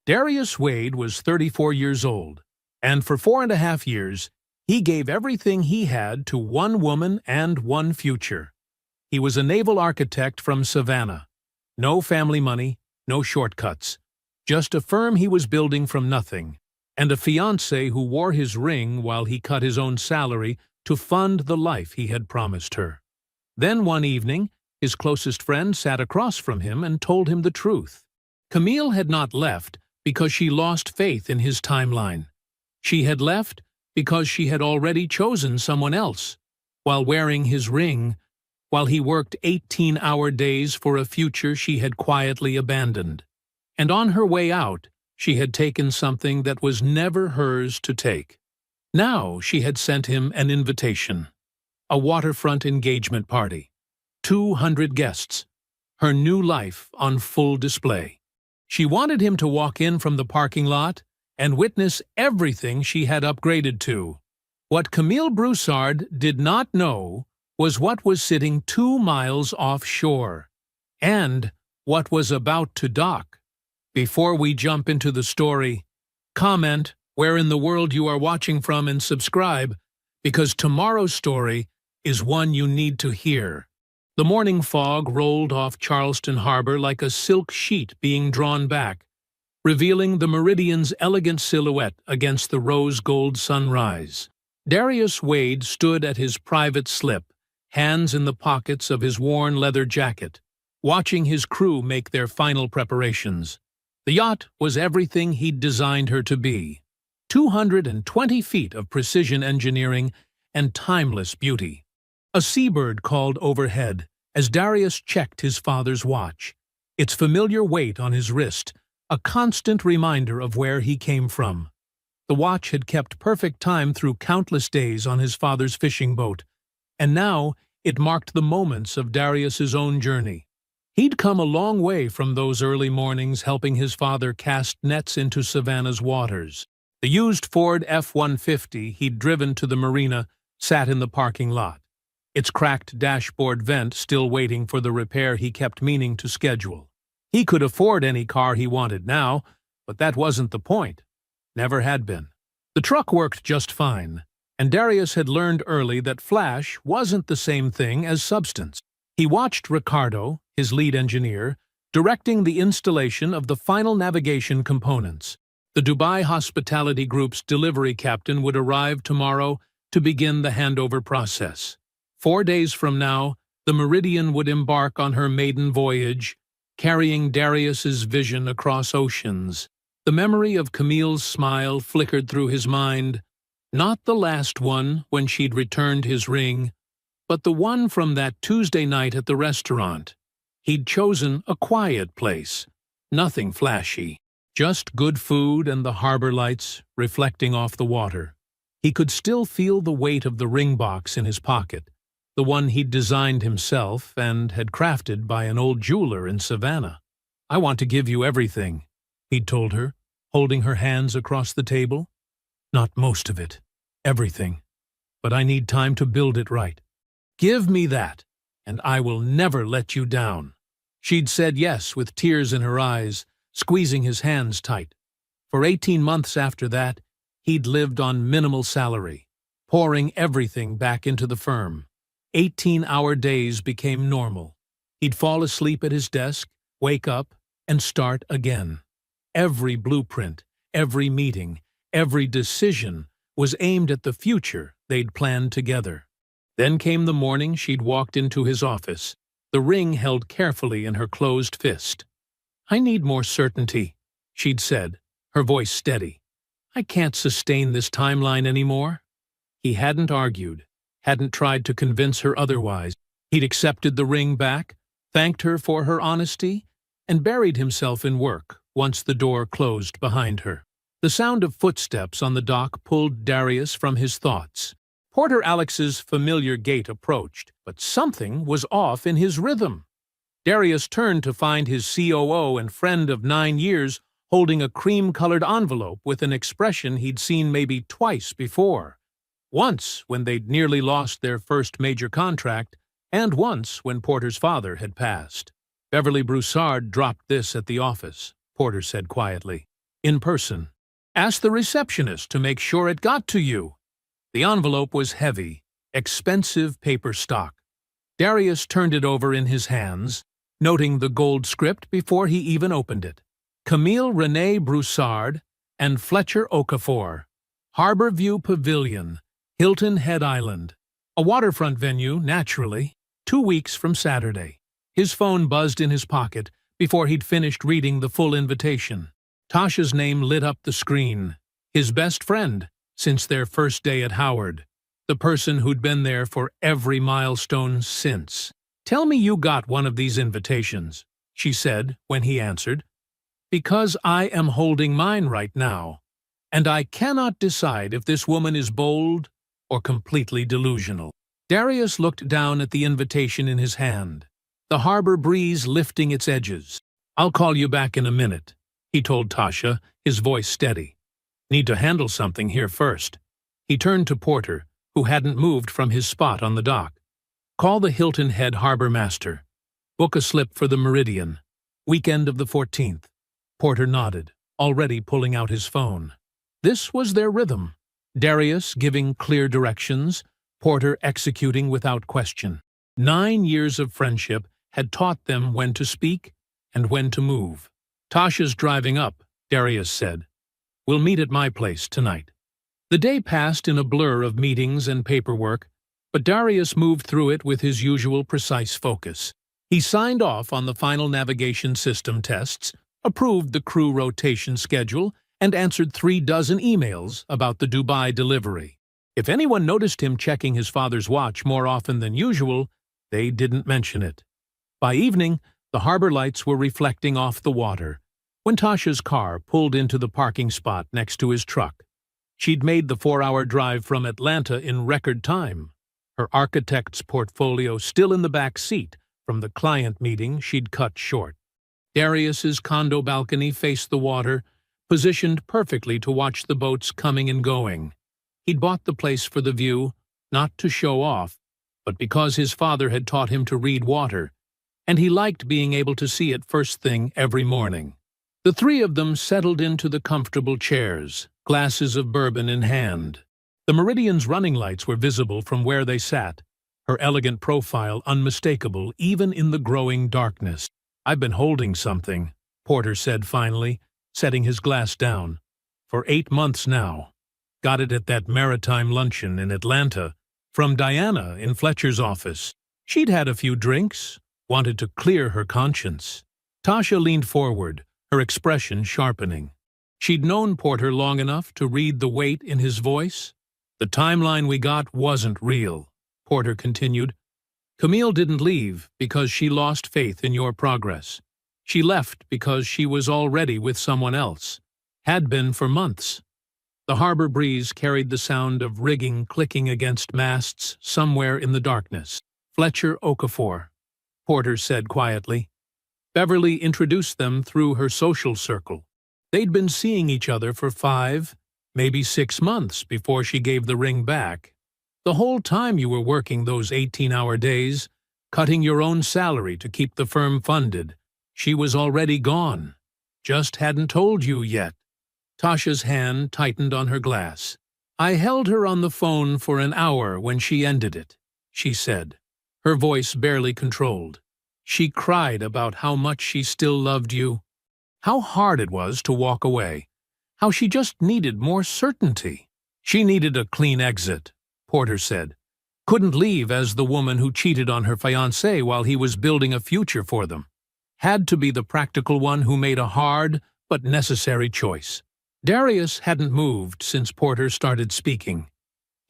Darius Wade was 34 years old, and for 4.5 years, he gave everything he had to one woman and one future. He was a naval architect from Savannah. No family money, no shortcuts. Just a firm he was building from nothing, and a fiancée who wore his ring while he cut his own salary to fund the life he had promised her. Then one evening, his closest friend sat across from him and told him the truth. Camille had not left because she lost faith in his timeline. She had left because she had already chosen someone else, while wearing his ring, while he worked 18-hour days for a future she had quietly abandoned. And on her way out, she had taken something that was never hers to take. Now she had sent him an invitation. A waterfront engagement party. 200 guests. Her new life on full display. She wanted him to walk in from the parking lot and witness everything she had upgraded to. What Camille Broussard did not know was what was sitting 2 miles offshore, and what was about to dock. Before we jump into the story, comment where in the world you are watching from and subscribe, because tomorrow's story is one you need to hear. The morning fog rolled off Charleston Harbor like a silk sheet being drawn back, revealing the Meridian's elegant silhouette against the rose-gold sunrise. Darius Wade stood at his private slip, hands in the pockets of his worn leather jacket, watching his crew make their final preparations. The yacht was everything he'd designed her to be. 220 feet of precision engineering and timeless beauty. A seabird called overhead as Darius checked his father's watch, its familiar weight on his wrist, a constant reminder of where he came from. The watch had kept perfect time through countless days on his father's fishing boat, and now it marked the moments of Darius's own journey. He'd come a long way from those early mornings helping his father cast nets into Savannah's waters. The used Ford F-150 he'd driven to the marina sat in the parking lot, its cracked dashboard vent still waiting for the repair he kept meaning to schedule. He could afford any car he wanted now, but that wasn't the point. Never had been. The truck worked just fine, and Darius had learned early that flash wasn't the same thing as substance. He watched Ricardo, his lead engineer, directing the installation of the final navigation components. The Dubai Hospitality Group's delivery captain would arrive tomorrow to begin the handover process. 4 days from now, the Meridian would embark on her maiden voyage, carrying Darius's vision across oceans. The memory of Camille's smile flickered through his mind, not the last one when she'd returned his ring, but the one from that Tuesday night at the restaurant. He'd chosen a quiet place, nothing flashy, just good food and the harbor lights reflecting off the water. He could still feel the weight of the ring box in his pocket, the one he'd designed himself and had crafted by an old jeweler in Savannah. "I want to give you everything," he'd told her, holding her hands across the table. "Not most of it, everything, but I need time to build it right. Give me that, and I will never let you down." She'd said yes with tears in her eyes, squeezing his hands tight. For 18 months after that, he'd lived on minimal salary, pouring everything back into the firm. 18-hour days became normal. He'd fall asleep at his desk, wake up, and start again. Every blueprint, every meeting, every decision was aimed at the future they'd planned together. Then came the morning she'd walked into his office, the ring held carefully in her closed fist. "I need more certainty," she'd said, her voice steady. "I can't sustain this timeline anymore." He hadn't argued, hadn't tried to convince her otherwise. He'd accepted the ring back, thanked her for her honesty, and buried himself in work once the door closed behind her. The sound of footsteps on the dock pulled Darius from his thoughts. Porter Alex's familiar gait approached, but something was off in his rhythm. Darius turned to find his COO and friend of 9 years holding a cream-colored envelope with an expression he'd seen maybe twice before. Once when they'd nearly lost their first major contract, and once when Porter's father had passed. "Beverly Broussard dropped this at the office," Porter said quietly. in person. Ask the receptionist to make sure it got to you. The envelope was heavy, expensive paper stock. Darius turned it over in his hands, noting the gold script before he even opened it. Camille René Broussard and Fletcher Okafor. Harbor View Pavilion, Hilton Head Island. A waterfront venue, naturally, 2 weeks from Saturday. His phone buzzed in his pocket before he'd finished reading the full invitation. Tasha's name lit up the screen. His best friend, since their first day at Howard. The person who'd been there for every milestone since. "Tell me you got one of these invitations," she said when he answered. "Because I am holding mine right now, and I cannot decide if this woman is bold or completely delusional." Darius looked down at the invitation in his hand, the harbor breeze lifting its edges. "I'll call you back in a minute," he told Tasha, his voice steady. "Need to handle something here first." He turned to Porter, who hadn't moved from his spot on the dock. "Call the Hilton Head harbor master. Book a slip for the Meridian. Weekend of the 14th. Porter nodded, already pulling out his phone. This was their rhythm. Darius giving clear directions, Porter executing without question. 9 years of friendship had taught them when to speak and when to move. "Tasha's driving up," Darius said. "We'll meet at my place tonight." The day passed in a blur of meetings and paperwork, but Darius moved through it with his usual precise focus. He signed off on the final navigation system tests, approved the crew rotation schedule, and answered 36 emails about the Dubai delivery. If anyone noticed him checking his father's watch more often than usual, they didn't mention it. By evening, the harbor lights were reflecting off the water when Tasha's car pulled into the parking spot next to his truck. She'd made the 4-hour drive from Atlanta in record time, her architect's portfolio still in the back seat from the client meeting she'd cut short. Darius's condo balcony faced the water, positioned perfectly to watch the boats coming and going. He'd bought the place for the view, not to show off, but because his father had taught him to read water, and he liked being able to see it first thing every morning. The three of them settled into the comfortable chairs, glasses of bourbon in hand. The Meridian's running lights were visible from where they sat, her elegant profile unmistakable even in the growing darkness. "I've been holding something," Porter said finally, setting his glass down. "For 8 months now. Got it at that maritime luncheon in Atlanta, from Diana in Fletcher's office. She'd had a few drinks, wanted to clear her conscience." Tasha leaned forward, her expression sharpening. She'd known Porter long enough to read the weight in his voice. "The timeline we got wasn't real," Porter continued. "Camille didn't leave because she lost faith in your progress. She left because she was already with someone else. Had been for months." The harbor breeze carried the sound of rigging clicking against masts somewhere in the darkness. "Fletcher Okafor," Porter said quietly. Beverly introduced them through her social circle. They'd been seeing each other for 5, maybe 6 months before she gave the ring back. "The whole time you were working those 18-hour days, cutting your own salary to keep the firm funded, she was already gone. Just hadn't told you yet." Tasha's hand tightened on her glass. "I held her on the phone for an hour when she ended it," she said, her voice barely controlled. "She cried about how much she still loved you, how hard it was to walk away, how she just needed more certainty." "She needed a clean exit," Porter said. "Couldn't leave as the woman who cheated on her fiancé while he was building a future for them. Had to be the practical one who made a hard but necessary choice." Darius hadn't moved since Porter started speaking.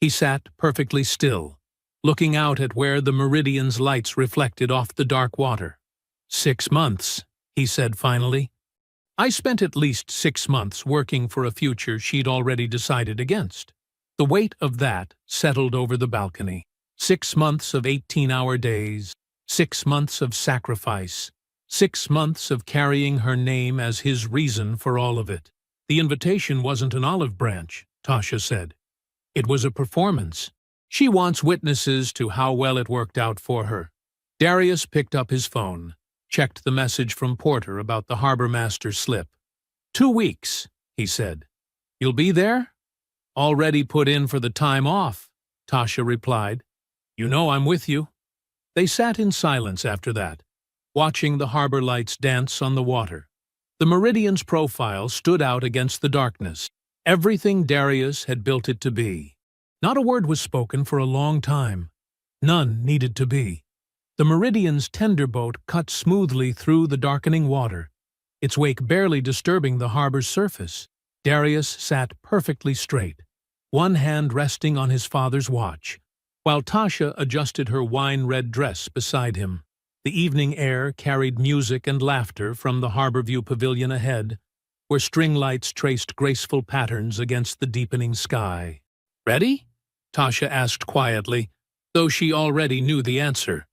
He sat perfectly still, looking out at where the Meridian's lights reflected off the dark water. 6 months, he said finally. "I spent at least 6 months working for a future she'd already decided against." The weight of that settled over the balcony. 6 months of 18-hour days, 6 months of sacrifice, 6 months of carrying her name as his reason for all of it. "The invitation wasn't an olive branch," Tasha said. "It was a performance. She wants witnesses to how well it worked out for her." Darius picked up his phone, checked the message from Porter about the harbor master's slip. 2 weeks, he said. "You'll be there?" "Already put in for the time off," Tasha replied. "You know I'm with you." They sat in silence after that, watching the harbor lights dance on the water. The Meridian's profile stood out against the darkness, everything Darius had built it to be. Not a word was spoken for a long time. None needed to be. The Meridian's tender boat cut smoothly through the darkening water, its wake barely disturbing the harbor's surface. Darius sat perfectly straight, one hand resting on his father's watch, while Tasha adjusted her wine-red dress beside him. The evening air carried music and laughter from the Harborview Pavilion ahead, where string lights traced graceful patterns against the deepening sky. "Ready?" Tasha asked quietly, though she already knew the answer.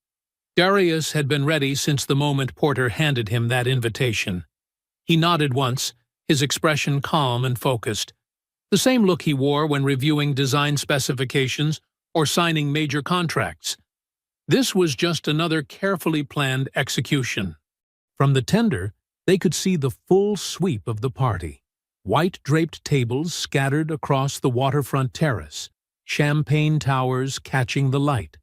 Darius had been ready since the moment Porter handed him that invitation. He nodded once, his expression calm and focused, the same look he wore when reviewing design specifications or signing major contracts. This was just another carefully planned execution. From the tender, they could see the full sweep of the party. White-draped tables scattered across the waterfront terrace, champagne towers catching the light,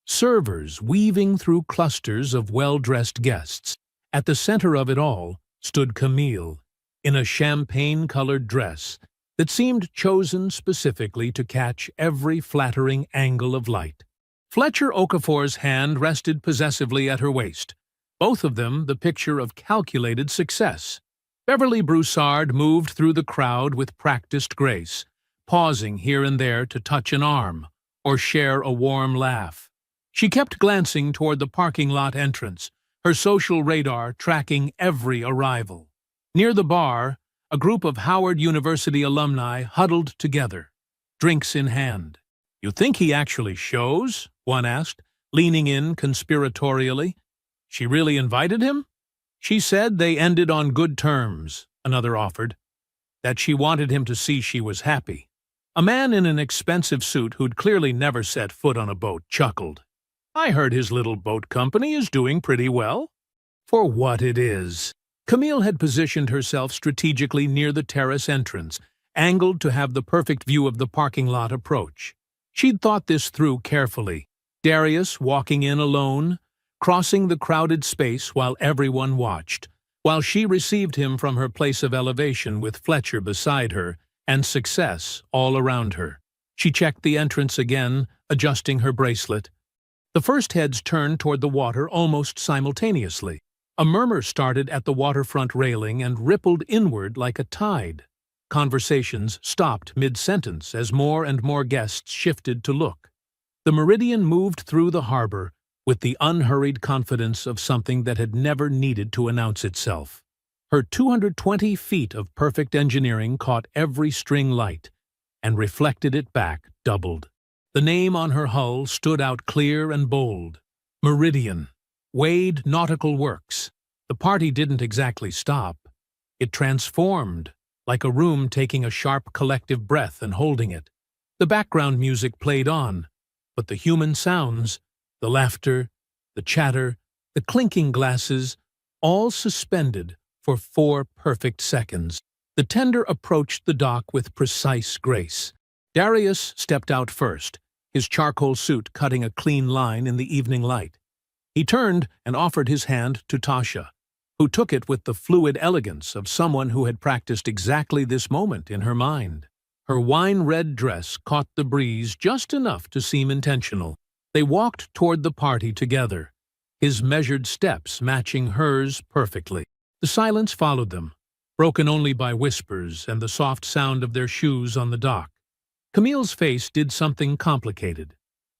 servers weaving through clusters of well-dressed guests. At the center of it all stood Camille, in a champagne-colored dress that seemed chosen specifically to catch every flattering angle of light. Fletcher Okafor's hand rested possessively at her waist, both of them the picture of calculated success. Beverly Broussard moved through the crowd with practiced grace, pausing here and there to touch an arm or share a warm laugh. She kept glancing toward the parking lot entrance, her social radar tracking every arrival. Near the bar, a group of Howard University alumni huddled together, drinks in hand. "You think he actually shows?" one asked, leaning in conspiratorially. "She really invited him?" "She said they ended on good terms," another offered. "That she wanted him to see she was happy." A man in an expensive suit who'd clearly never set foot on a boat chuckled. "I heard his little boat company is doing pretty well." "For what it is." Camille had positioned herself strategically near the terrace entrance, angled to have the perfect view of the parking lot approach. She'd thought this through carefully. Darius walking in alone, crossing the crowded space while everyone watched, while she received him from her place of elevation with Fletcher beside her and success all around her. She checked the entrance again, adjusting her bracelet. The first heads turned toward the water almost simultaneously. A murmur started at the waterfront railing and rippled inward like a tide. Conversations stopped mid-sentence as more and more guests shifted to look. The Meridian moved through the harbor with the unhurried confidence of something that had never needed to announce itself. Her 220 feet of perfect engineering caught every string light and reflected it back doubled. The name on her hull stood out clear and bold. Meridian. Wade Nautical Works. The party didn't exactly stop. It transformed, like a room taking a sharp collective breath and holding it. The background music played on, but the human sounds, the laughter, the chatter, the clinking glasses, all suspended for 4 perfect seconds. The tender approached the dock with precise grace. Darius stepped out first, his charcoal suit cutting a clean line in the evening light. He turned and offered his hand to Tasha, who took it with the fluid elegance of someone who had practiced exactly this moment in her mind. Her wine-red dress caught the breeze just enough to seem intentional. They walked toward the party together, his measured steps matching hers perfectly. The silence followed them, broken only by whispers and the soft sound of their shoes on the dock. Camille's face did something complicated.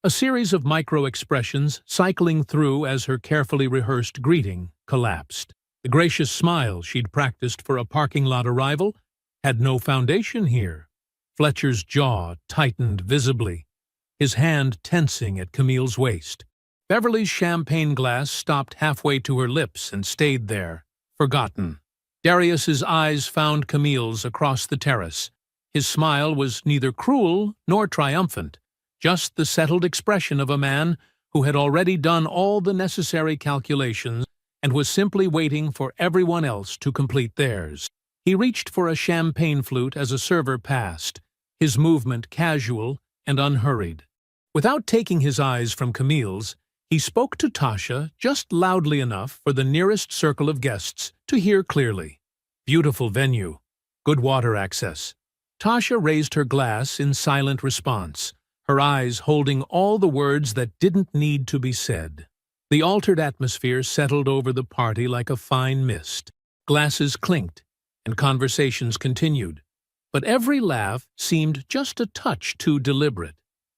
A series of micro-expressions cycling through as her carefully rehearsed greeting collapsed. The gracious smile she'd practiced for a parking lot arrival had no foundation here. Fletcher's jaw tightened visibly, his hand tensing at Camille's waist. Beverly's champagne glass stopped halfway to her lips and stayed there, forgotten. Darius's eyes found Camille's across the terrace. His smile was neither cruel nor triumphant, just the settled expression of a man who had already done all the necessary calculations and was simply waiting for everyone else to complete theirs. He reached for a champagne flute as a server passed, his movement casual and unhurried. Without taking his eyes from Camille's, he spoke to Tasha just loudly enough for the nearest circle of guests to hear clearly. Beautiful venue. Good water access. Tasha raised her glass in silent response, her eyes holding all the words that didn't need to be said. The altered atmosphere settled over the party like a fine mist. Glasses clinked, and conversations continued. But every laugh seemed just a touch too deliberate,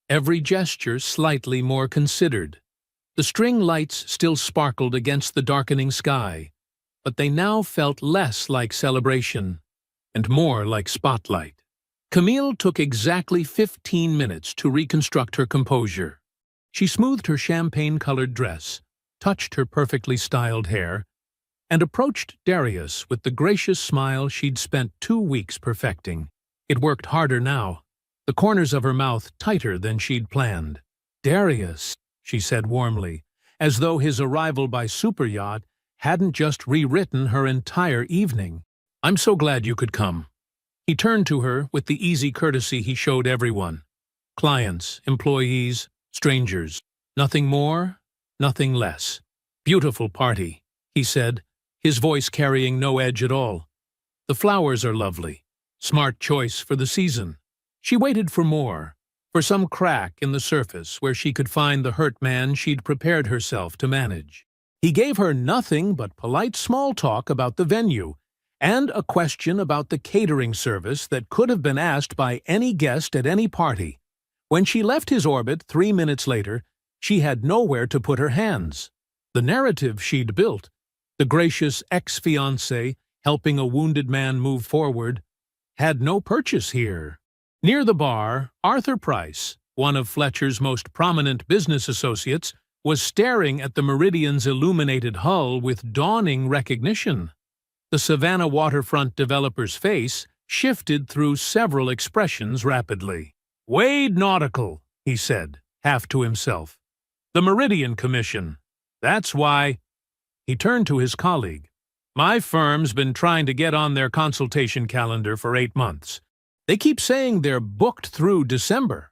every gesture slightly more considered. The string lights still sparkled against the darkening sky, but they now felt less like celebration and more like spotlight. Camille took exactly 15 minutes to reconstruct her composure. She smoothed her champagne-colored dress, touched her perfectly styled hair, and approached Darius with the gracious smile she'd spent 2 weeks perfecting. It worked harder now, the corners of her mouth tighter than she'd planned. "Darius," she said warmly, as though his arrival by super yacht hadn't just rewritten her entire evening. "I'm so glad you could come." He turned to her with the easy courtesy he showed everyone. Clients, employees, strangers. Nothing more, nothing less. "Beautiful party," he said, his voice carrying no edge at all. "The flowers are lovely. Smart choice for the season." She waited for more, for some crack in the surface where she could find the hurt man she'd prepared herself to manage. He gave her nothing but polite small talk about the venue, and a question about the catering service that could have been asked by any guest at any party. When she left his orbit 3 minutes later, she had nowhere to put her hands. The narrative she'd built, the gracious ex-fiancé helping a wounded man move forward, had no purchase here. Near the bar, Arthur Price, one of Fletcher's most prominent business associates, was staring at the Meridian's illuminated hull with dawning recognition. The Savannah waterfront developer's face shifted through several expressions rapidly. "Wade Nautical," he said, half to himself. "The Meridian Commission. That's why." He turned to his colleague. "My firm's been trying to get on their consultation calendar for 8 months. They keep saying they're booked through December."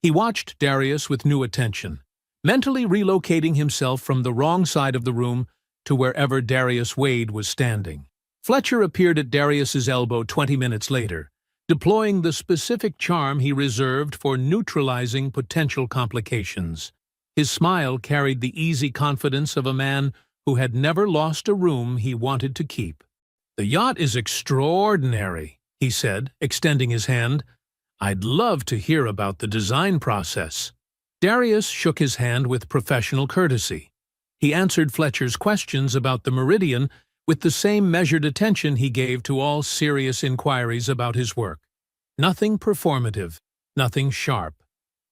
He watched Darius with new attention, mentally relocating himself from the wrong side of the room to wherever Darius Wade was standing. Fletcher appeared at Darius's elbow 20 minutes later, deploying the specific charm he reserved for neutralizing potential complications. His smile carried the easy confidence of a man who had never lost a room he wanted to keep. "The yacht is extraordinary," he said, extending his hand. "I'd love to hear about the design process." Darius shook his hand with professional courtesy. He answered Fletcher's questions about the Meridian with the same measured attention he gave to all serious inquiries about his work. Nothing performative, nothing sharp.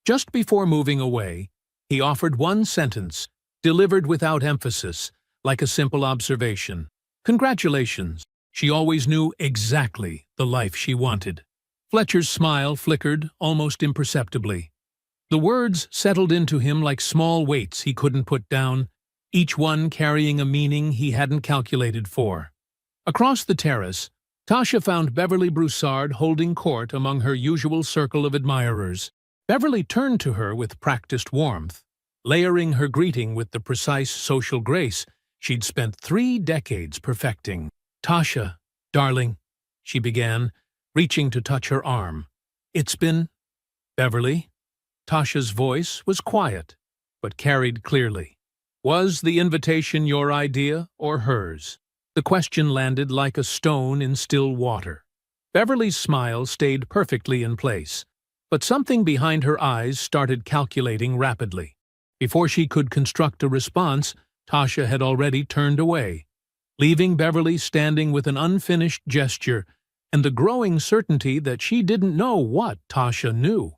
Just before moving away, he offered one sentence, delivered without emphasis, like a simple observation. "Congratulations." She always knew exactly the life she wanted. Fletcher's smile flickered almost imperceptibly. The words settled into him like small weights he couldn't put down, each one carrying a meaning he hadn't calculated for. Across the terrace, Tasha found Beverly Broussard holding court among her usual circle of admirers. Beverly turned to her with practiced warmth, layering her greeting with the precise social grace she'd spent 3 decades perfecting. "Tasha, darling," she began, reaching to touch her arm. "It's been—" "Beverly?" Tasha's voice was quiet, but carried clearly. "Was the invitation your idea or hers?" The question landed like a stone in still water. Beverly's smile stayed perfectly in place, but something behind her eyes started calculating rapidly. Before she could construct a response, Tasha had already turned away, leaving Beverly standing with an unfinished gesture and the growing certainty that she didn't know what Tasha knew.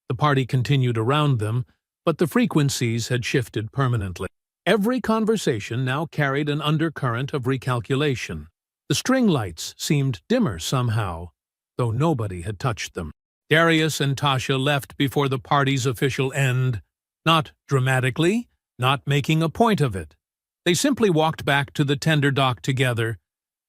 The party continued around them, but the frequencies had shifted permanently. Every conversation now carried an undercurrent of recalculation. The string lights seemed dimmer somehow, though nobody had touched them. Darius and Tasha left before the party's official end, not dramatically, not making a point of it. They simply walked back to the tender dock together,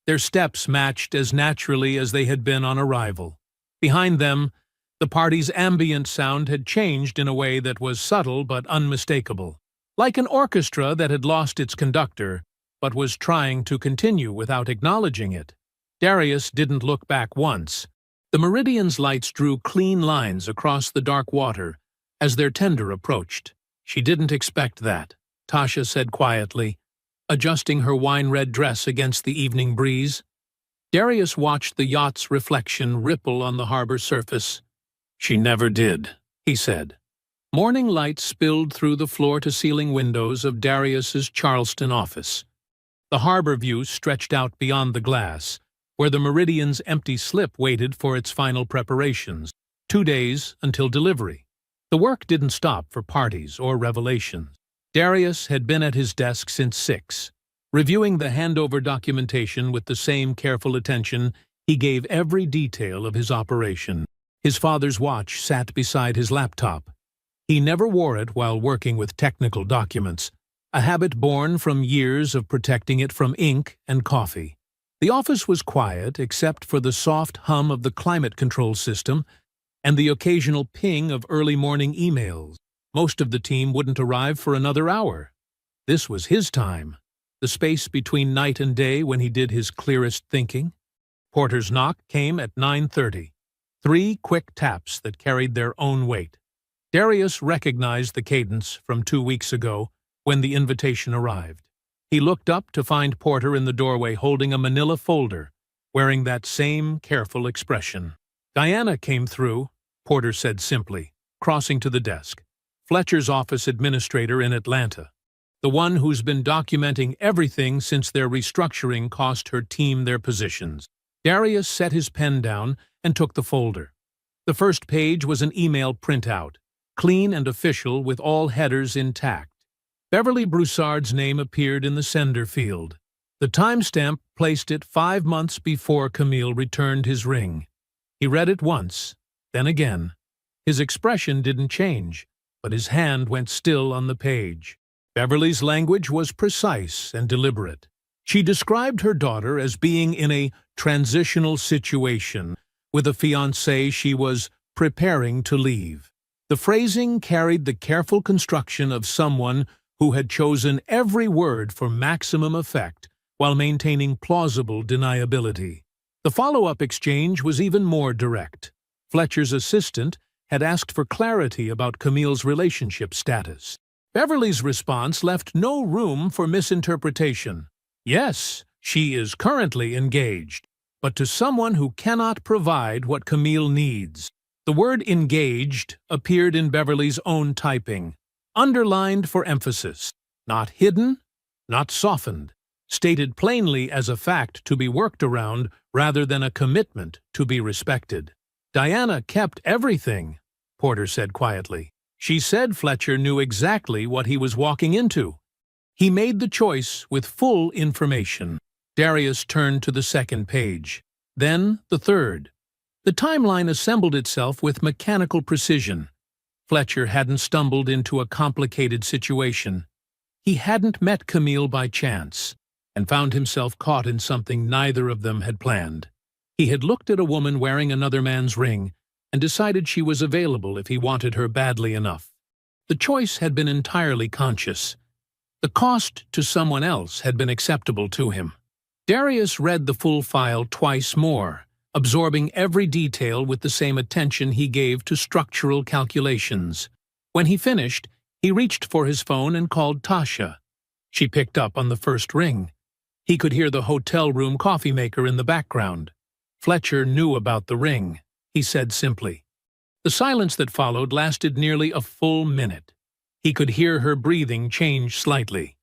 Their steps matched as naturally as they had been on arrival. Behind them, the party's ambient sound had changed in a way that was subtle but unmistakable. Like an orchestra that had lost its conductor, but was trying to continue without acknowledging it. Darius didn't look back once. The Meridian's lights drew clean lines across the dark water as their tender approached. She didn't expect that, Tasha said quietly, adjusting her wine-red dress against the evening breeze. Darius watched the yacht's reflection ripple on the harbor surface. She never did, he said. Morning light spilled through the floor-to-ceiling windows of Darius's Charleston office. The harbor view stretched out beyond the glass, where the Meridian's empty slip waited for its final preparations, 2 days until delivery. The work didn't stop for parties or revelations. Darius had been at his desk since 6, reviewing the handover documentation with the same careful attention he gave every detail of his operation. His father's watch sat beside his laptop. He never wore it while working with technical documents, a habit born from years of protecting it from ink and coffee. The office was quiet except for the soft hum of the climate control system and the occasional ping of early morning emails. Most of the team wouldn't arrive for another hour. This was his time, the space between night and day when he did his clearest thinking. Porter's knock came at 9:30. 3 quick taps that carried their own weight. Darius recognized the cadence from 2 weeks ago when the invitation arrived. He looked up to find Porter in the doorway holding a manila folder, wearing that same careful expression. "Diana came through," Porter said simply, crossing to the desk. "Fletcher's office administrator in Atlanta. The one who's been documenting everything since their restructuring cost her team their positions." Darius set his pen down and took the folder. The first page was an email printout, clean and official with all headers intact. Beverly Broussard's name appeared in the sender field. The timestamp placed it 5 months before Camille returned his ring. He read it once, then again. His expression didn't change, but his hand went still on the page. Beverly's language was precise and deliberate. She described her daughter as being in a transitional situation with a fiancé she was preparing to leave. The phrasing carried the careful construction of someone who had chosen every word for maximum effect while maintaining plausible deniability. The follow-up exchange was even more direct. Fletcher's assistant had asked for clarity about Camille's relationship status. Beverly's response left no room for misinterpretation. "Yes, she is currently engaged, but to someone who cannot provide what Camille needs." The word "engaged" appeared in Beverly's own typing, underlined for emphasis, not hidden, not softened, stated plainly as a fact to be worked around rather than a commitment to be respected. "Diana kept everything," Porter said quietly. "She said Fletcher knew exactly what he was walking into. He made the choice with full information." Darius turned to the second page, then the third. The timeline assembled itself with mechanical precision. Fletcher hadn't stumbled into a complicated situation. He hadn't met Camille by chance, and found himself caught in something neither of them had planned. He had looked at a woman wearing another man's ring and decided she was available if he wanted her badly enough. The choice had been entirely conscious. The cost to someone else had been acceptable to him. Darius read the full file twice more, absorbing every detail with the same attention he gave to structural calculations. When he finished, he reached for his phone and called Tasha. She picked up on the first ring. He could hear the hotel room coffee maker in the background. "Fletcher knew about the ring," he said simply. The silence that followed lasted nearly a full minute. He could hear her breathing change slightly,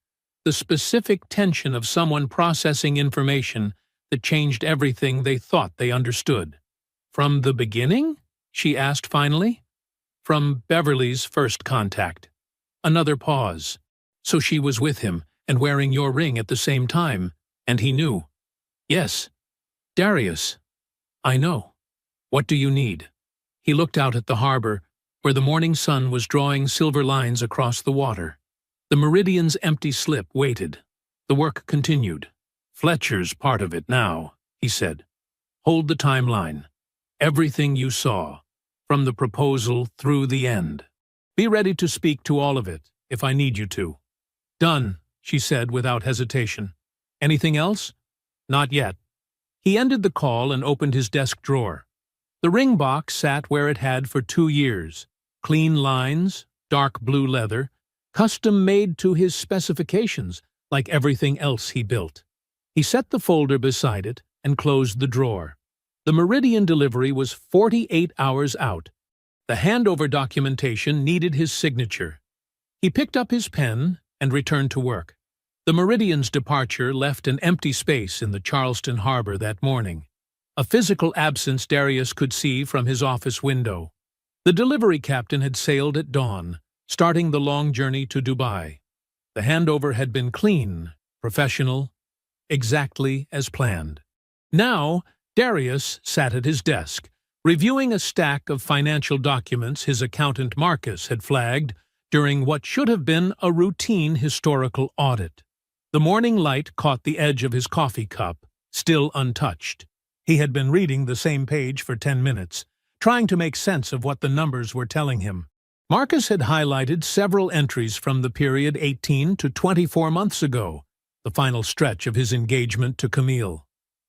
the specific tension of someone processing information that changed everything they thought they understood. "From the beginning?" she asked finally. "From Beverly's first contact." Another pause. "So she was with him and wearing your ring at the same time, and he knew?" "Yes." "Darius." "I know. What do you need?" He looked out at the harbor, where the morning sun was drawing silver lines across the water. The Meridian's empty slip waited. The work continued. Fletcher's part of it now, he said. Hold the timeline. Everything you saw, from the proposal through the end. Be ready to speak to all of it, if I need you to. Done, she said without hesitation. Anything else? Not yet. He ended the call and opened his desk drawer. The ring box sat where it had for 2 years. Clean lines, dark blue leather, custom-made to his specifications, like everything else he built. He set the folder beside it and closed the drawer. The Meridian delivery was 48 hours out. The handover documentation needed his signature. He picked up his pen and returned to work. The Meridian's departure left an empty space in the Charleston harbor that morning. A physical absence Darius could see from his office window. The delivery captain had sailed at dawn, starting the long journey to Dubai. The handover had been clean, professional, exactly as planned. Now, Darius sat at his desk, reviewing a stack of financial documents his accountant Marcus had flagged during what should have been a routine historical audit. The morning light caught the edge of his coffee cup, still untouched. He had been reading the same page for 10 minutes, trying to make sense of what the numbers were telling him. Marcus had highlighted several entries from the period 18 to 24 months ago, the final stretch of his engagement to Camille.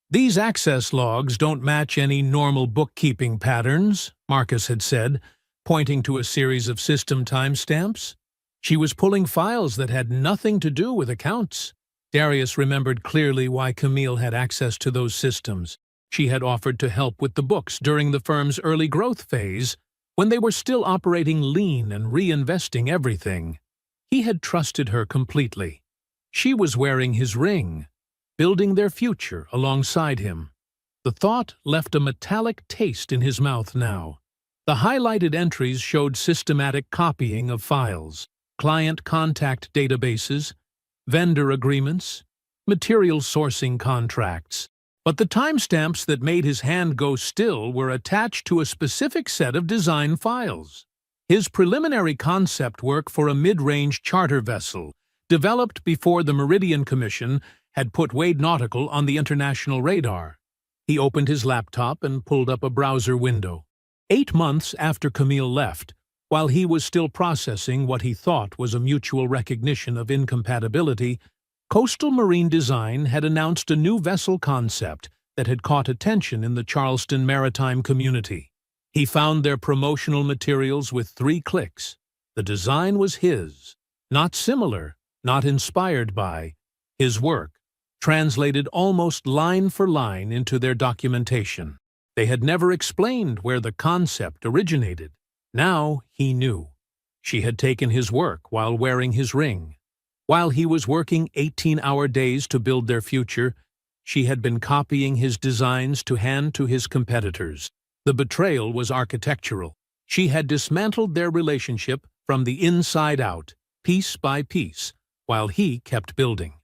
These access logs don't match any normal bookkeeping patterns, Marcus had said, pointing to a series of system timestamps. She was pulling files that had nothing to do with accounts. Darius remembered clearly why Camille had access to those systems. She had offered to help with the books during the firm's early growth phase, when they were still operating lean and reinvesting everything. He had trusted her completely. She was wearing his ring, building their future alongside him. The thought left a metallic taste in his mouth now. The highlighted entries showed systematic copying of files, client contact databases, vendor agreements, material sourcing contracts. But the timestamps that made his hand go still were attached to a specific set of design files. His preliminary concept work for a mid-range charter vessel, developed before the Meridian Commission had put Wade Nautical on the international radar. He opened his laptop and pulled up a browser window. 8 months after Camille left, while he was still processing what he thought was a mutual recognition of incompatibility, Coastal Marine Design had announced a new vessel concept that had caught attention in the Charleston maritime community. He found their promotional materials with 3 clicks. The design was his, not similar, not inspired by, his work, translated almost line for line into their documentation. They had never explained where the concept originated. Now he knew. She had taken his work while wearing his ring. While he was working 18-hour days to build their future, she had been copying his designs to hand to his competitors. The betrayal was architectural. She had dismantled their relationship from the inside out, piece by piece, while he kept building.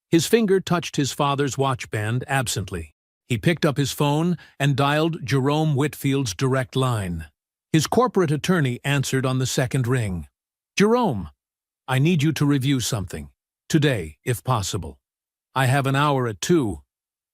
His finger touched his father's watch band absently. He picked up his phone and dialed Jerome Whitfield's direct line. His corporate attorney answered on the second ring. "Jerome, I need you to review something. Today, if possible. I have an hour at 2.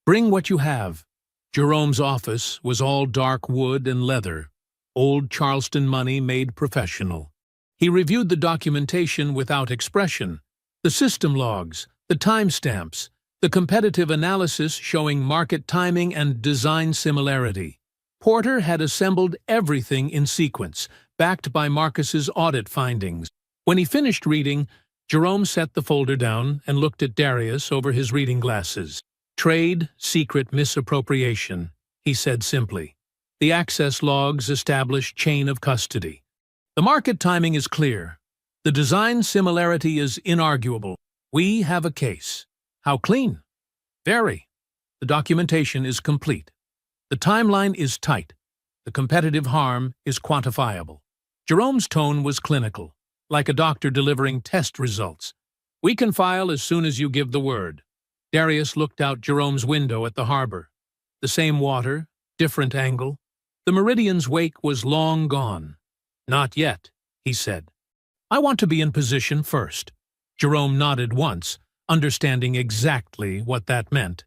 Bring what you have." Jerome's office was all dark wood and leather, old Charleston money made professional. He reviewed the documentation without expression, the system logs, the timestamps, the competitive analysis showing market timing and design similarity. Porter had assembled everything in sequence, backed by Marcus's audit findings. When he finished reading, Jerome set the folder down and looked at Darius over his reading glasses. "Trade secret misappropriation," he said simply. "The access logs establish chain of custody. The market timing is clear. The design similarity is inarguable. We have a case. How clean? Very. The documentation is complete. The timeline is tight. The competitive harm is quantifiable." Jerome's tone was clinical, like a doctor delivering test results. "We can file as soon as you give the word." Darius looked out Jerome's window at the harbor. The same water, different angle. The Meridian's wake was long gone. "Not yet," he said. "I want to be in position first." Jerome nodded once, understanding exactly what that meant.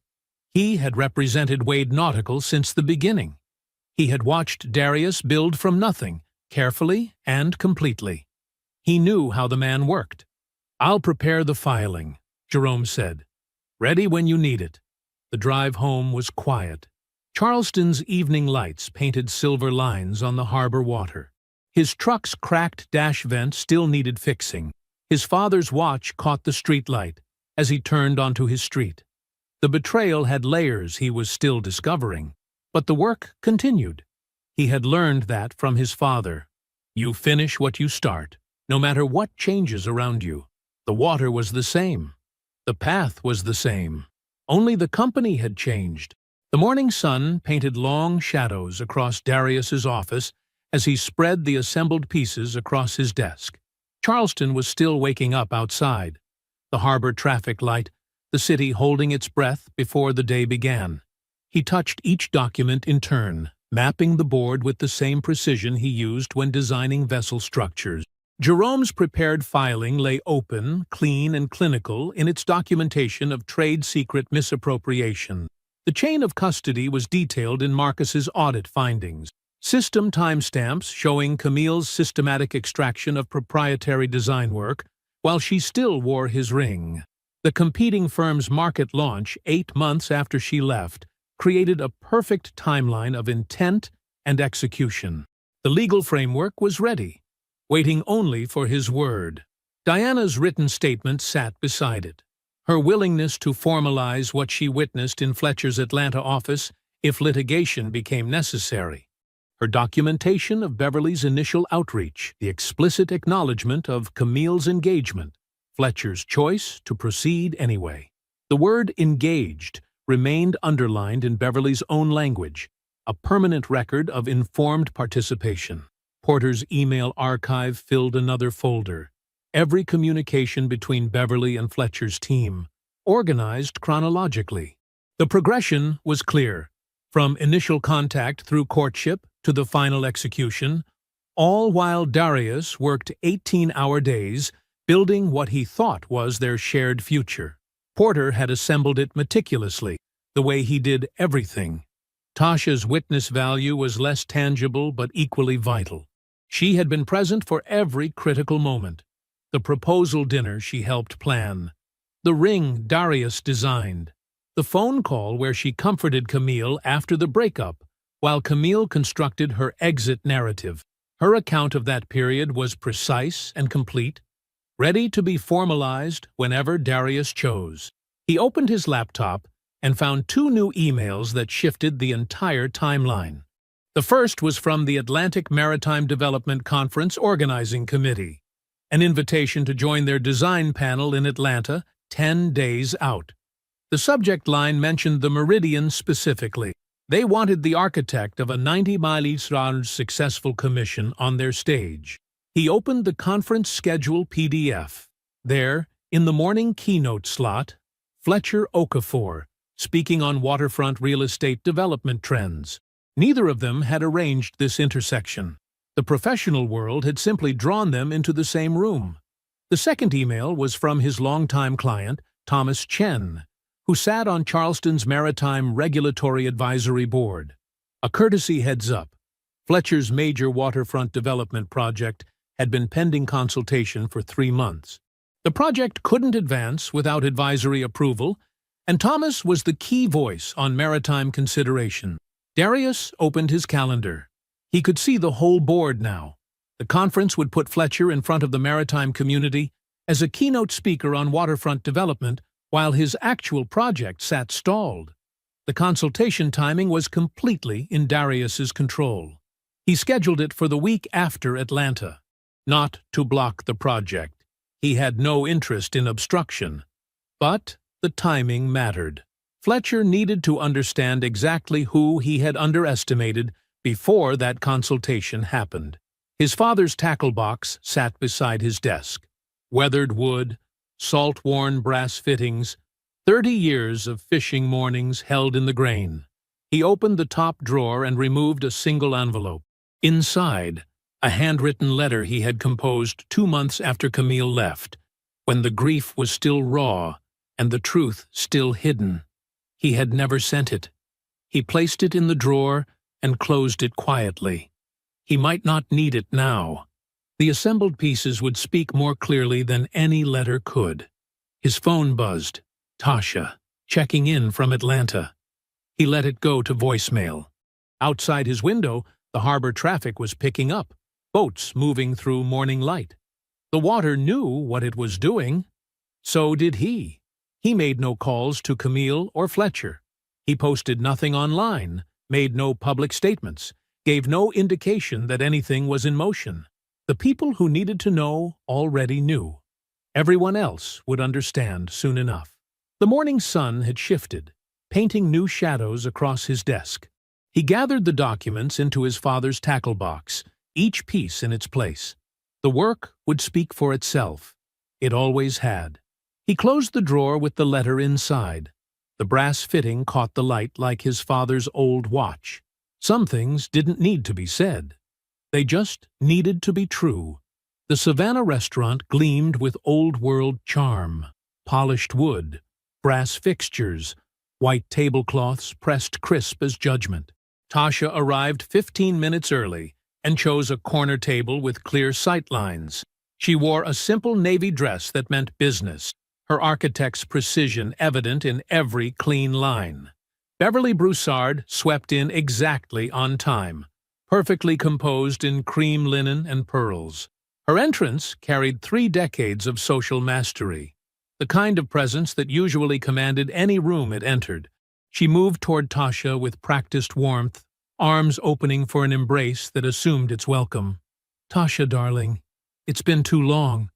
He had represented Wade Nautical since the beginning. He had watched Darius build from nothing, carefully and completely. He knew how the man worked. "I'll prepare the filing," Jerome said. "Ready when you need it." The drive home was quiet. Charleston's evening lights painted silver lines on the harbor water. His truck's cracked dash vent still needed fixing. His father's watch caught the streetlight as he turned onto his street. The betrayal had layers he was still discovering, but the work continued. He had learned that from his father. You finish what you start, no matter what changes around you. The water was the same. The path was the same. Only the company had changed. The morning sun painted long shadows across Darius's office as he spread the assembled pieces across his desk. Charleston was still waking up outside. The harbor traffic light, the city holding its breath before the day began. He touched each document in turn, mapping the board with the same precision he used when designing vessel structures. Jerome's prepared filing lay open, clean, and clinical in its documentation of trade secret misappropriation. The chain of custody was detailed in Marcus's audit findings. System timestamps showing Camille's systematic extraction of proprietary design work, while she still wore his ring. The competing firm's market launch 8 months after she left created a perfect timeline of intent and execution. The legal framework was ready, waiting only for his word. Diana's written statement sat beside it. Her willingness to formalize what she witnessed in Fletcher's Atlanta office if litigation became necessary. Her documentation of Beverly's initial outreach, the explicit acknowledgement of Camille's engagement, Fletcher's choice to proceed anyway. The word engaged remained underlined in Beverly's own language, a permanent record of informed participation. Porter's email archive filled another folder. Every communication between Beverly and Fletcher's team, organized chronologically. The progression was clear. From initial contact through courtship to the final execution, all while Darius worked 18-hour days building what he thought was their shared future. Porter had assembled it meticulously, the way he did everything. Tasha's witness value was less tangible but equally vital. She had been present for every critical moment. The proposal dinner she helped plan, the ring Darius designed, the phone call where she comforted Camille after the breakup, while Camille constructed her exit narrative. Her account of that period was precise and complete, ready to be formalized whenever Darius chose. He opened his laptop and found 2 new emails that shifted the entire timeline. The first was from the Atlantic Maritime Development Conference Organizing Committee, an invitation to join their design panel in Atlanta 10 days out. The subject line mentioned the Meridian specifically. They wanted the architect of a 90-mile successful commission on their stage. He opened the conference schedule PDF. There, in the morning keynote slot, Fletcher Okafor, speaking on waterfront real estate development trends. Neither of them had arranged this intersection. The professional world had simply drawn them into the same room. The second email was from his longtime client, Thomas Chen, who sat on Charleston's Maritime Regulatory Advisory Board. A courtesy heads-up. Fletcher's major waterfront development project had been pending consultation for 3 months. The project couldn't advance without advisory approval, and Thomas was the key voice on maritime consideration. Darius opened his calendar. He could see the whole board now. The conference would put Fletcher in front of the maritime community as a keynote speaker on waterfront development while his actual project sat stalled. The consultation timing was completely in Darius's control. He scheduled it for the week after Atlanta. Not to block the project. He had no interest in obstruction. But the timing mattered. Fletcher needed to understand exactly who he had underestimated before that consultation happened. His father's tackle box sat beside his desk. Weathered wood, salt-worn brass fittings, 30 years of fishing mornings held in the grain. He opened the top drawer and removed a single envelope. Inside, a handwritten letter he had composed 2 months after Camille left, when the grief was still raw and the truth still hidden. He had never sent it. He placed it in the drawer and closed it quietly. He might not need it now. The assembled pieces would speak more clearly than any letter could. His phone buzzed. Tasha, checking in from Atlanta. He let it go to voicemail. Outside his window, the harbor traffic was picking up, boats moving through morning light. The water knew what it was doing. So did he. He made no calls to Camille or Fletcher. He posted nothing online, made no public statements, gave no indication that anything was in motion. The people who needed to know already knew. Everyone else would understand soon enough. The morning sun had shifted, painting new shadows across his desk. He gathered the documents into his father's tackle box, each piece in its place. The work would speak for itself. It always had. He closed the drawer with the letter inside. The brass fitting caught the light like his father's old watch. Some things didn't need to be said. They just needed to be true. The Savannah restaurant gleamed with old-world charm. Polished wood, brass fixtures, white tablecloths pressed crisp as judgment. Tasha arrived 15 minutes early and chose a corner table with clear sight lines. She wore a simple navy dress that meant business, her architect's precision evident in every clean line. Beverly Broussard swept in exactly on time, perfectly composed in cream linen and pearls. Her entrance carried 3 decades of social mastery, the kind of presence that usually commanded any room it entered. She moved toward Tasha with practiced warmth, arms opening for an embrace that assumed its welcome. "Tasha, darling, it's been too long."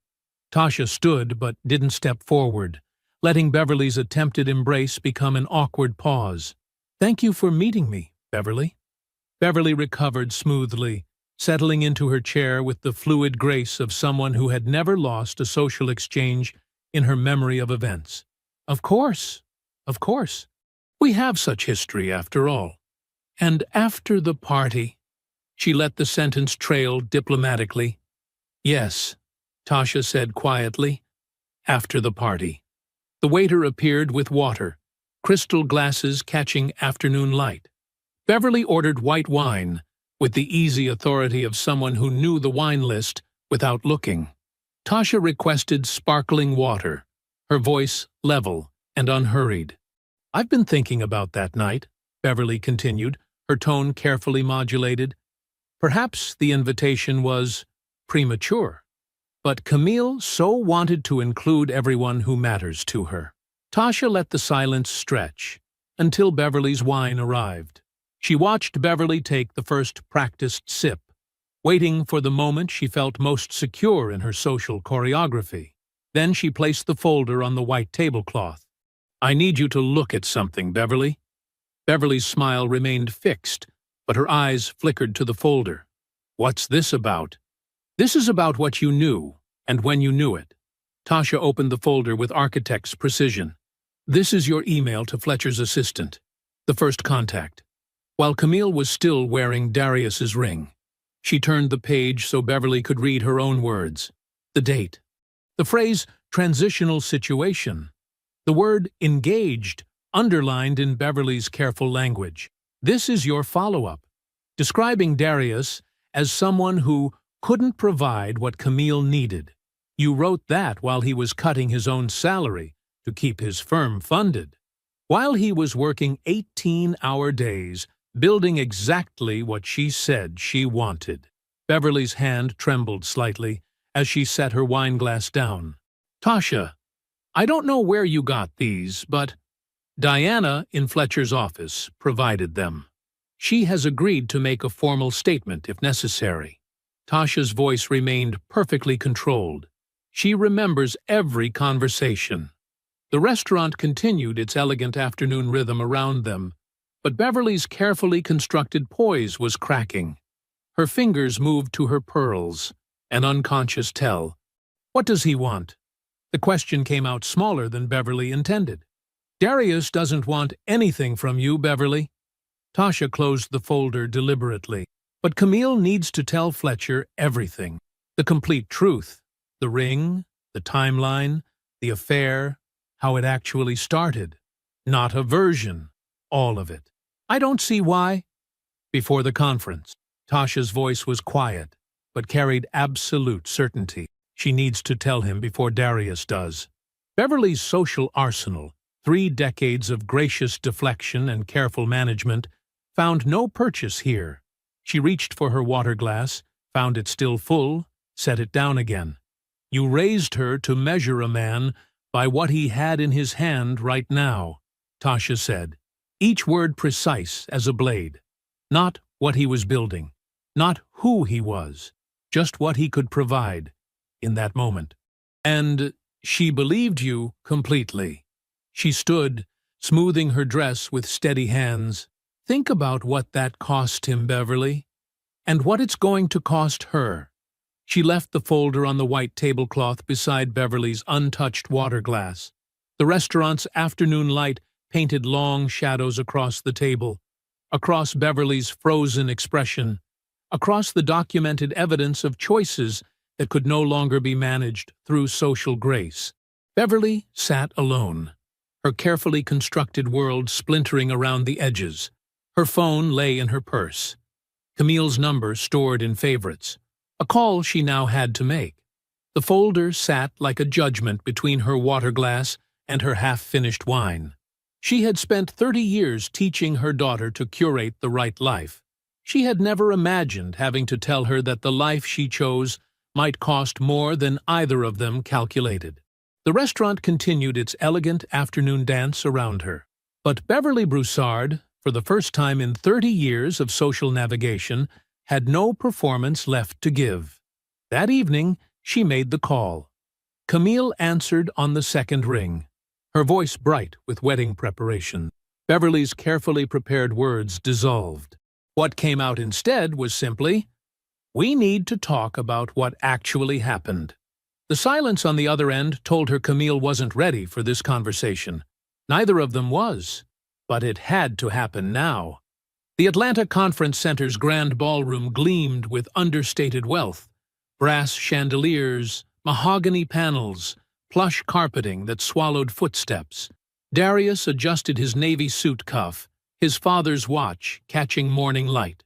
Tasha stood but didn't step forward, letting Beverly's attempted embrace become an awkward pause. "Thank you for meeting me, Beverly." Beverly recovered smoothly, settling into her chair with the fluid grace of someone who had never lost a social exchange in her memory of events. Of course. We have such history, after all. And after the party." She let the sentence trail diplomatically. "Yes," Tasha said quietly, "after the party." The waiter appeared with water, crystal glasses catching afternoon light. Beverly ordered white wine, with the easy authority of someone who knew the wine list without looking. Tasha requested sparkling water, her voice level and unhurried. "I've been thinking about that night," Beverly continued, her tone carefully modulated. "Perhaps the invitation was premature. But Camille so wanted to include everyone who matters to her." Tasha let the silence stretch until Beverly's wine arrived. She watched Beverly take the first practiced sip, waiting for the moment she felt most secure in her social choreography. Then she placed the folder on the white tablecloth. "I need you to look at something, Beverly." Beverly's smile remained fixed, but her eyes flickered to the folder. "What's this about?" "This is about what you knew, and when you knew it." Tasha opened the folder with architect's precision. "This is your email to Fletcher's assistant, the first contact, while Camille was still wearing Darius's ring." She turned the page so Beverly could read her own words. The date. The phrase, transitional situation. The word engaged, underlined in Beverly's careful language. "This is your follow-up," describing Darius as someone who couldn't provide what Camille needed. "You wrote that while he was cutting his own salary to keep his firm funded, while he was working 18-hour days, building exactly what she said she wanted." Beverly's hand trembled slightly as she set her wineglass down. "Tasha, I don't know where you got these, but Diana in Fletcher's office provided them. She has agreed to make a formal statement if necessary." Tasha's voice remained perfectly controlled. She remembers every conversation. The restaurant continued its elegant afternoon rhythm around them, but Beverly's carefully constructed poise was cracking. Her fingers moved to her pearls, an unconscious tell. "What does he want?" The question came out smaller than Beverly intended. "Darius doesn't want anything from you, Beverly." Tasha closed the folder deliberately. "But Camille needs to tell Fletcher everything. The complete truth. The ring, the timeline, the affair, how it actually started." not a version. All of it. I don't see why. Before the conference, Tasha's voice was quiet, but carried absolute certainty. She needs to tell him before Darius does. Beverly's social arsenal, 3 decades of gracious deflection and careful management, found no purchase here. She reached for her water glass, found it still full, set it down again. You raised her to measure a man by what he had in his hand right now, Tasha said, each word precise as a blade. Not what he was building, not who he was, just what he could provide in that moment. And she believed you completely. She stood, smoothing her dress with steady hands. Think about what that cost him, Beverly, and what it's going to cost her. She left the folder on the white tablecloth beside Beverly's untouched water glass. The restaurant's afternoon light painted long shadows across the table, across Beverly's frozen expression, across the documented evidence of choices that could no longer be managed through social grace. Beverly sat alone, her carefully constructed world splintering around the edges. Her phone lay in her purse. Camille's number stored in favorites. A call she now had to make. The folder sat like a judgment between her water glass and her half-finished wine. She had spent 30 years teaching her daughter to curate the right life. She had never imagined having to tell her that the life she chose might cost more than either of them calculated. The restaurant continued its elegant afternoon dance around her. But Beverly Broussard, for the first time in 30 years of social navigation, had no performance left to give. That evening, she made the call. Camille answered on the second ring, her voice bright with wedding preparation. Beverly's carefully prepared words dissolved. What came out instead was simply, "We need to talk about what actually happened." The silence on the other end told her Camille wasn't ready for this conversation. Neither of them was, but it had to happen now. The Atlanta Conference Center's grand ballroom gleamed with understated wealth. Brass chandeliers, mahogany panels, plush carpeting that swallowed footsteps. Darius adjusted his navy suit cuff, his father's watch catching morning light.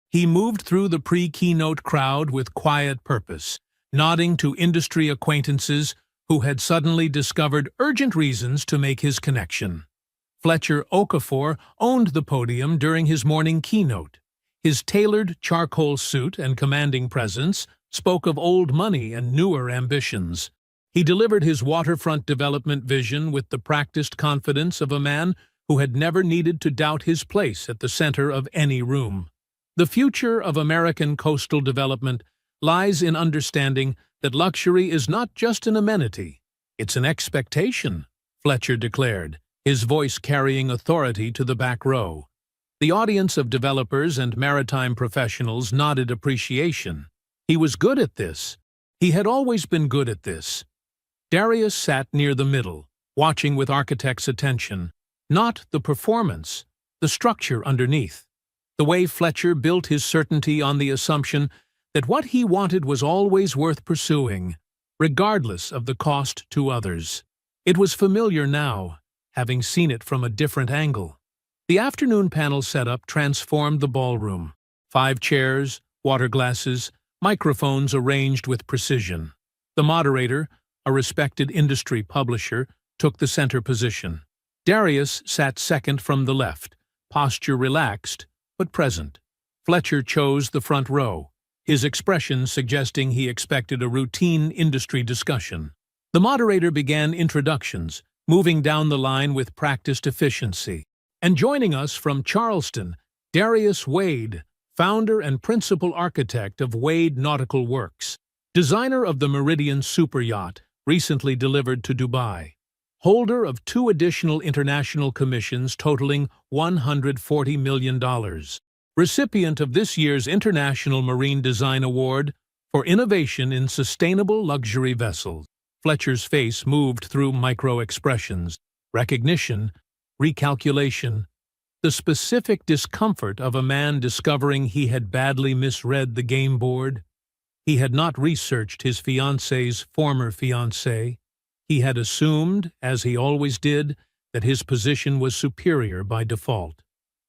He moved through the pre-keynote crowd with quiet purpose, nodding to industry acquaintances who had suddenly discovered urgent reasons to make his connection. Fletcher Okafor owned the podium during his morning keynote. His tailored charcoal suit and commanding presence spoke of old money and newer ambitions. He delivered his waterfront development vision with the practiced confidence of a man who had never needed to doubt his place at the center of any room. The future of American coastal development lies in understanding that luxury is not just an amenity, it's an expectation, Fletcher declared, his voice carrying authority to the back row. The audience of developers and maritime professionals nodded appreciation. He was good at this. He had always been good at this. Darius sat near the middle, watching with architect's attention, not the performance, the structure underneath. The way Fletcher built his certainty on the assumption that what he wanted was always worth pursuing, regardless of the cost to others. It was familiar now, having seen it from a different angle. The afternoon panel setup transformed the ballroom. 5 chairs, water glasses, microphones arranged with precision. The moderator, a respected industry publisher, took the center position. Darius sat second from the left, posture relaxed, but present. Fletcher chose the front row, his expression suggesting he expected a routine industry discussion. The moderator began introductions, moving down the line with practiced efficiency. And joining us from Charleston, Darius Wade, founder and principal architect of Wade Nautical Works, designer of the Meridian super yacht recently delivered to Dubai, holder of 2 additional international commissions totaling $140 million, recipient of this year's International Marine Design Award for innovation in sustainable luxury vessels. Fletcher's face moved through micro-expressions, recognition, recalculation, the specific discomfort of a man discovering he had badly misread the game board. He had not researched his fiancée's former fiancé. He had assumed, as he always did, that his position was superior by default.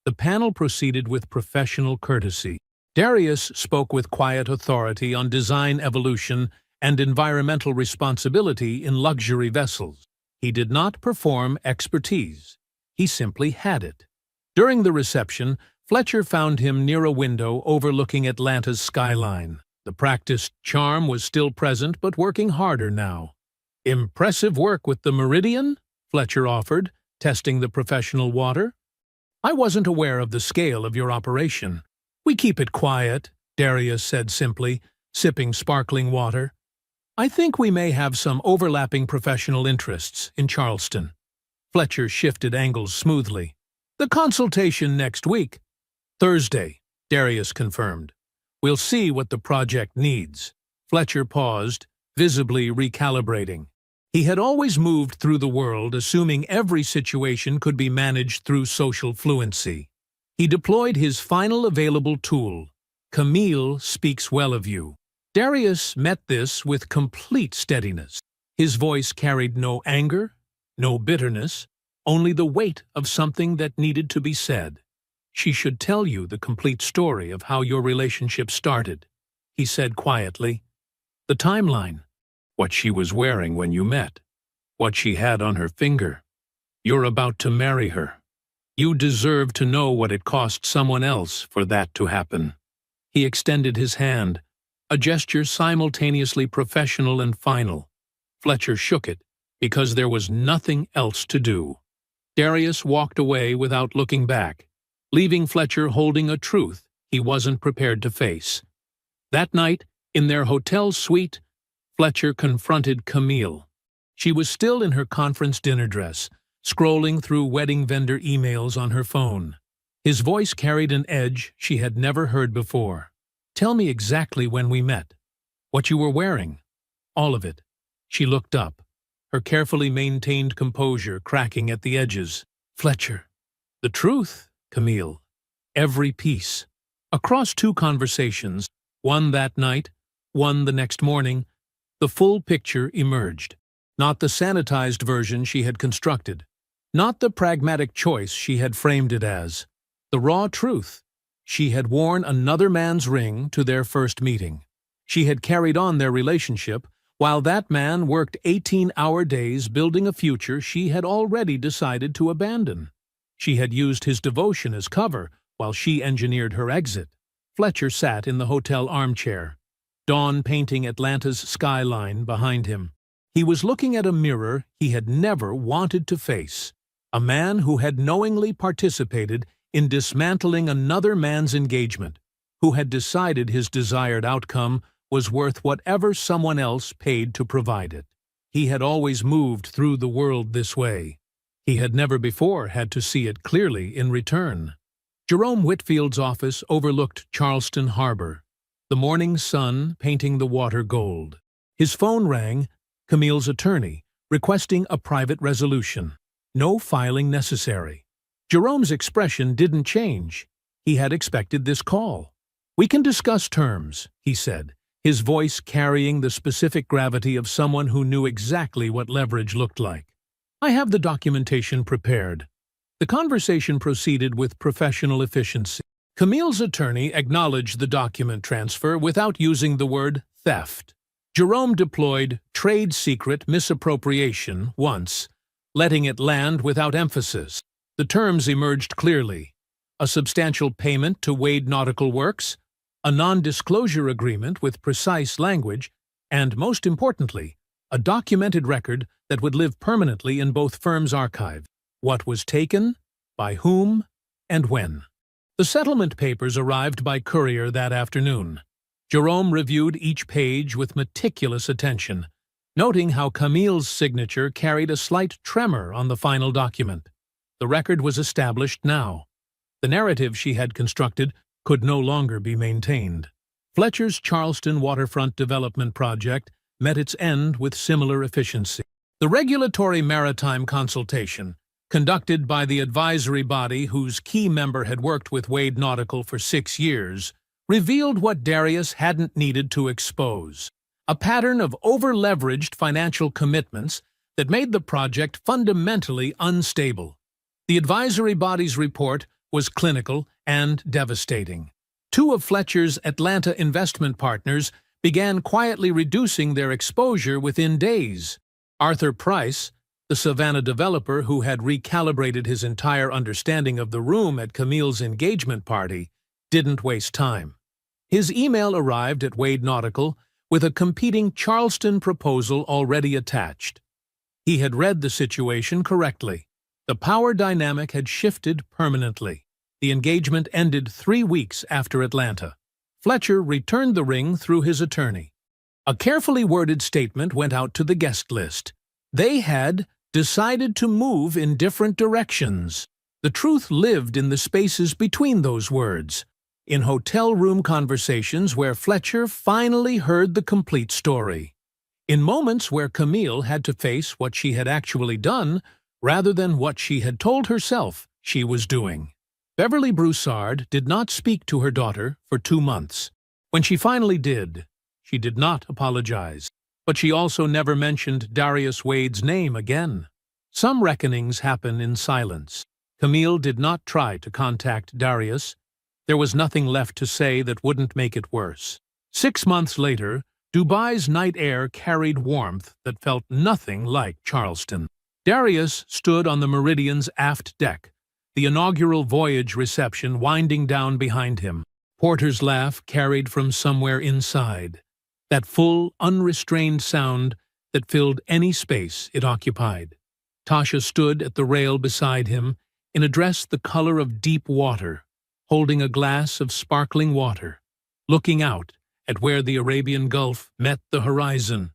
The panel proceeded with professional courtesy. Darius spoke with quiet authority on design evolution and environmental responsibility in luxury vessels. He did not perform expertise. He simply had it. During the reception, Fletcher found him near a window overlooking Atlanta's skyline. The practiced charm was still present, but working harder now. "Impressive work with the Meridian?" Fletcher offered, testing the professional water. "I wasn't aware of the scale of your operation." "We keep it quiet," Darius said simply, sipping sparkling water. "I think we may have some overlapping professional interests in Charleston." Fletcher shifted angles smoothly. "The consultation next week." "Thursday," Darius confirmed. "We'll see what the project needs." Fletcher paused, visibly recalibrating. He had always moved through the world assuming every situation could be managed through social fluency. He deployed his final available tool. "Camille speaks well of you." Darius met this with complete steadiness. His voice carried no anger, no bitterness, only the weight of something that needed to be said. "She should tell you the complete story of how your relationship started," he said quietly. "The timeline. What she was wearing when you met. What she had on her finger. You're about to marry her. You deserve to know what it cost someone else for that to happen." He extended his hand, a gesture simultaneously professional and final. Fletcher shook it, because there was nothing else to do. Darius walked away without looking back, leaving Fletcher holding a truth he wasn't prepared to face. That night, in their hotel suite, Fletcher confronted Camille. She was still in her conference dinner dress, scrolling through wedding vendor emails on her phone. His voice carried an edge she had never heard before. "Tell me exactly when we met. What you were wearing. All of it." She looked up, her carefully maintained composure cracking at the edges. "Fletcher." "The truth, Camille. Every piece." Across 2 conversations, one that night, one the next morning, the full picture emerged. Not the sanitized version she had constructed. Not the pragmatic choice she had framed it as. The raw truth. She had worn another man's ring to their first meeting. She had carried on their relationship while that man worked 18-hour days building a future she had already decided to abandon. She had used his devotion as cover while she engineered her exit. Fletcher sat in the hotel armchair, dawn painting Atlanta's skyline behind him. He was looking at a mirror he had never wanted to face. A man who had knowingly participated in dismantling another man's engagement, who had decided his desired outcome was worth whatever someone else paid to provide it. He had always moved through the world this way. He had never before had to see it clearly in return. Jerome Whitfield's office overlooked Charleston Harbor, the morning sun painting the water gold. His phone rang, Camille's attorney, requesting a private resolution. No filing necessary. Jerome's expression didn't change. He had expected this call. "We can discuss terms," he said, his voice carrying the specific gravity of someone who knew exactly what leverage looked like. "I have the documentation prepared." The conversation proceeded with professional efficiency. Camille's attorney acknowledged the document transfer without using the word theft. Jerome deployed trade secret misappropriation once, letting it land without emphasis. The terms emerged clearly. A substantial payment to Wade Nautical Works, a non-disclosure agreement with precise language, and, most importantly, a documented record that would live permanently in both firms' archives. What was taken, by whom, and when. The settlement papers arrived by courier that afternoon. Jerome reviewed each page with meticulous attention, noting how Camille's signature carried a slight tremor on the final document. The record was established now. The narrative she had constructed could no longer be maintained. Fletcher's Charleston waterfront development project met its end with similar efficiency. The regulatory maritime consultation, conducted by the advisory body whose key member had worked with Wade Nautical for 6 years, revealed what Darius hadn't needed to expose: a pattern of over-leveraged financial commitments that made the project fundamentally unstable. The advisory body's report was clinical and devastating. Two of Fletcher's Atlanta investment partners began quietly reducing their exposure within days. Arthur Price, the Savannah developer who had recalibrated his entire understanding of the room at Camille's engagement party, didn't waste time. His email arrived at Wade Nautical with a competing Charleston proposal already attached. He had read the situation correctly. The power dynamic had shifted permanently. The engagement ended 3 weeks after Atlanta. Fletcher returned the ring through his attorney. A carefully worded statement went out to the guest list. They had decided to move in different directions. The truth lived in the spaces between those words, in hotel room conversations where Fletcher finally heard the complete story, in moments where Camille had to face what she had actually done rather than what she had told herself she was doing. Beverly Broussard did not speak to her daughter for 2 months. When she finally did, she did not apologize, but she also never mentioned Darius Wade's name again. Some reckonings happen in silence. Camille did not try to contact Darius. There was nothing left to say that wouldn't make it worse. 6 months later, Dubai's night air carried warmth that felt nothing like Charleston. Darius stood on the Meridian's aft deck, the inaugural voyage reception winding down behind him. Porter's laugh carried from somewhere inside, that full, unrestrained sound that filled any space it occupied. Tasha stood at the rail beside him in a dress the color of deep water, holding a glass of sparkling water, looking out at where the Arabian Gulf met the horizon.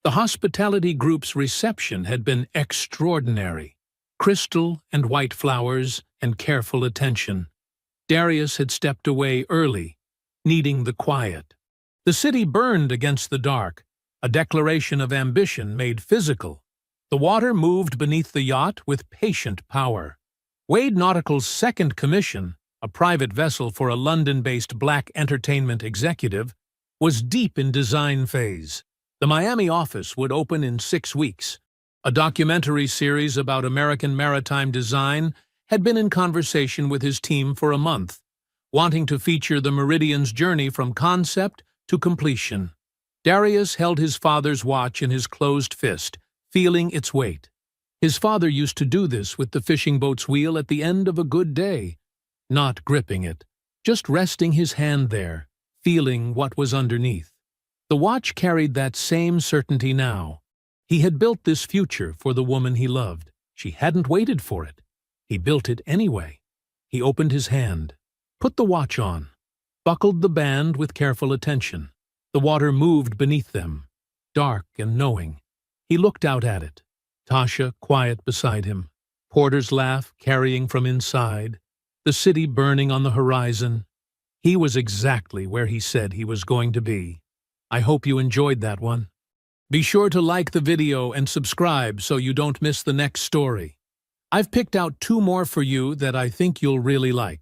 The hospitality group's reception had been extraordinary. Crystal and white flowers and careful attention. Darius had stepped away early, needing the quiet. The city burned against the dark, a declaration of ambition made physical. The water moved beneath the yacht with patient power. Wade Nautical's second commission, a private vessel for a London-based black entertainment executive, was deep in design phase. The Miami office would open in 6 weeks. A documentary series about American maritime design had been in conversation with his team for a month, wanting to feature the Meridian's journey from concept to completion. Darius held his father's watch in his closed fist, feeling its weight. His father used to do this with the fishing boat's wheel at the end of a good day, not gripping it, just resting his hand there, feeling what was underneath. The watch carried that same certainty now. He had built this future for the woman he loved. She hadn't waited for it. He built it anyway. He opened his hand, put the watch on, buckled the band with careful attention. The water moved beneath them, dark and knowing. He looked out at it, Tasha quiet beside him, Porter's laugh carrying from inside, the city burning on the horizon. He was exactly where he said he was going to be. I hope you enjoyed that one. Be sure to like the video and subscribe so you don't miss the next story. I've picked out 2 more for you that I think you'll really like.